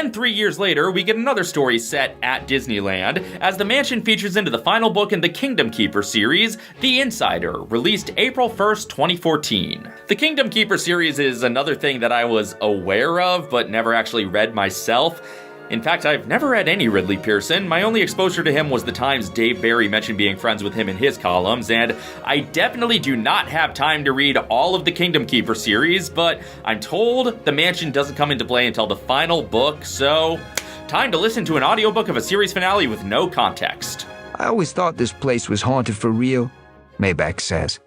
then 3 years later, we get another story set at Disneyland, as the mansion features into the final book in the Kingdom Keeper series, The Insider, released April 1st, 2014. The Kingdom Keeper series is another thing that I was aware of, but never actually read myself. In fact, I've never read any Ridley Pearson. My only exposure to him was the times Dave Barry mentioned being friends with him in his columns, and I definitely do not have time to read all of the Kingdom Keeper series, but I'm told the mansion doesn't come into play until the final book, so time to listen to an audiobook of a series finale with no context. I always thought this place was haunted for real, Maybeck says.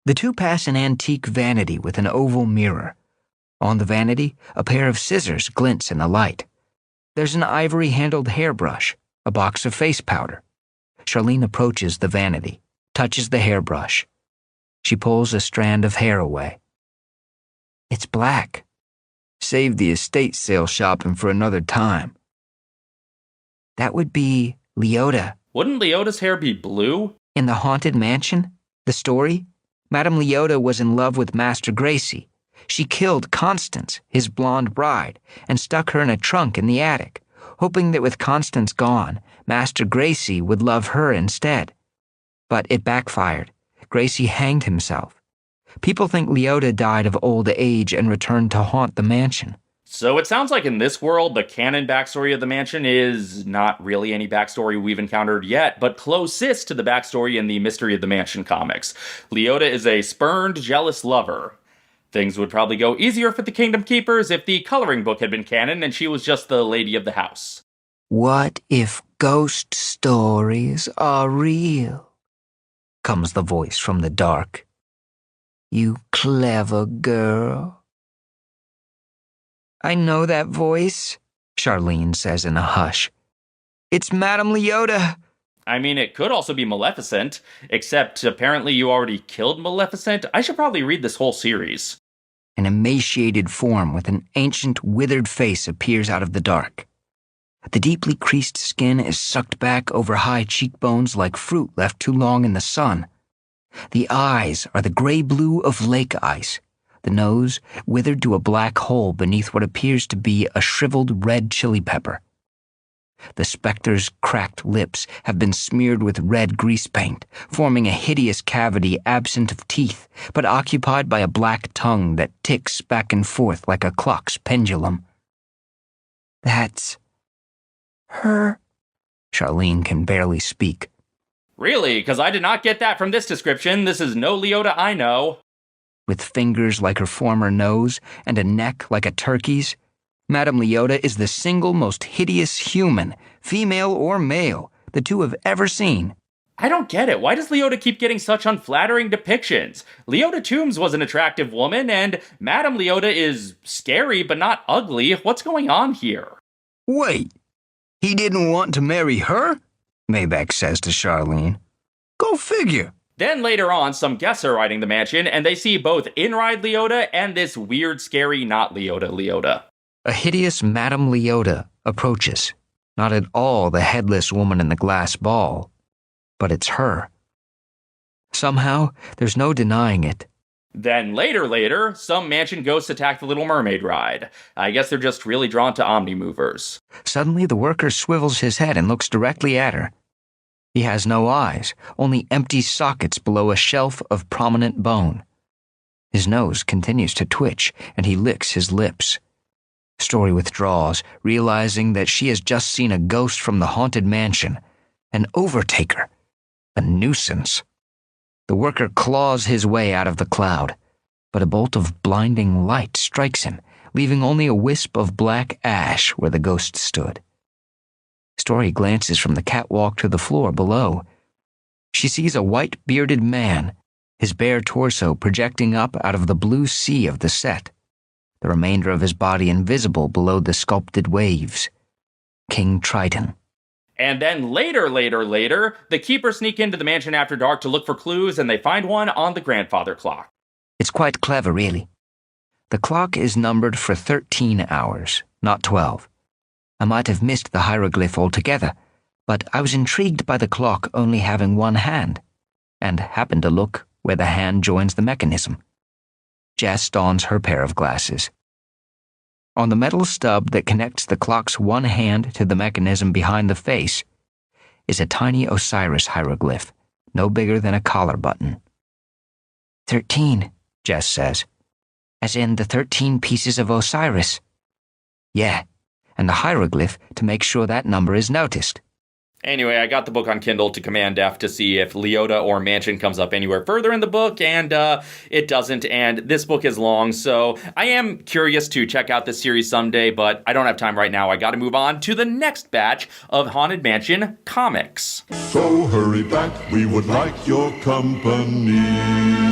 The two pass an antique vanity with an oval mirror. On the vanity, a pair of scissors glints in the light. There's an ivory-handled hairbrush, a box of face powder. Charlene approaches the vanity, touches the hairbrush. She pulls a strand of hair away. It's black. Save the estate sale shopping for another time. That would be Leota. Wouldn't Leota's hair be blue? In the Haunted Mansion, the story, Madame Leota was in love with Master Gracie. She killed Constance, his blonde bride, and stuck her in a trunk in the attic, hoping that with Constance gone, Master Gracie would love her instead. But it backfired. Gracie hanged himself. People think Leota died of old age and returned to haunt the mansion. So it sounds like in this world, the canon backstory of the mansion is not really any backstory we've encountered yet, but closest to the backstory in the Mystery of the Mansion comics. Leota is a spurned, jealous lover. Things would probably go easier for the Kingdom Keepers if the coloring book had been canon and she was just the lady of the house. What if ghost stories are real? Comes the voice from the dark. You clever girl. I know that voice, Charlene says in a hush. It's Madame Leota. I mean, it could also be Maleficent, except apparently you already killed Maleficent. I should probably read this whole series. An emaciated form with an ancient, withered face appears out of the dark. The deeply creased skin is sucked back over high cheekbones like fruit left too long in the sun. The eyes are the gray-blue of lake ice, the nose withered to a black hole beneath what appears to be a shriveled red chili pepper. The specter's cracked lips have been smeared with red grease paint, forming a hideous cavity absent of teeth, but occupied by a black tongue that ticks back and forth like a clock's pendulum. That's her. Charlene can barely speak. Really? Because I did not get that from this description. This is no Leota I know. With fingers like her former nose and a neck like a turkey's, Madame Leota is the single most hideous human, female or male, the two have ever seen. I don't get it. Why does Leota keep getting such unflattering depictions? Leota Toombs was an attractive woman, and Madame Leota is scary but not ugly. What's going on here? Wait, he didn't want to marry her? Maybeck says to Charlene. Go figure. Then later on, some guests are riding the mansion, and they see both in-ride Leota and this weird, scary, not Leota. A hideous Madame Leota approaches, not at all the headless woman in the glass ball, but it's her. Somehow, there's no denying it. Then later, some mansion ghosts attack the Little Mermaid ride. I guess they're just really drawn to Omni-movers. Suddenly, the worker swivels his head and looks directly at her. He has no eyes, only empty sockets below a shelf of prominent bone. His nose continues to twitch, and he licks his lips. Story withdraws, realizing that she has just seen a ghost from the haunted mansion, an overtaker, a nuisance. The worker claws his way out of the cloud, but a bolt of blinding light strikes him, leaving only a wisp of black ash where the ghost stood. Story glances from the catwalk to the floor below. She sees a white-bearded man, his bare torso projecting up out of the blue sea of the set, the remainder of his body invisible below the sculpted waves. King Triton. And then later, the keepers sneak into the mansion after dark to look for clues, and they find one on the grandfather clock. It's quite clever, really. The clock is numbered for 13 hours, not 12. I might have missed the hieroglyph altogether, but I was intrigued by the clock only having one hand, and happened to look where the hand joins the mechanism. Jess dons her pair of glasses. On the metal stub that connects the clock's one hand to the mechanism behind the face is a tiny Osiris hieroglyph, no bigger than a collar button. 13, Jess says. As in the 13 pieces of Osiris. Yeah, and the hieroglyph to make sure that number is noticed. Anyway, I got the book on Kindle to Command F to see if Leota or Mansion comes up anywhere further in the book, and it doesn't, and this book is long, so I am curious to check out this series someday, but I don't have time right now. I gotta move on to the next batch of Haunted Mansion comics. So hurry back, we would like your company.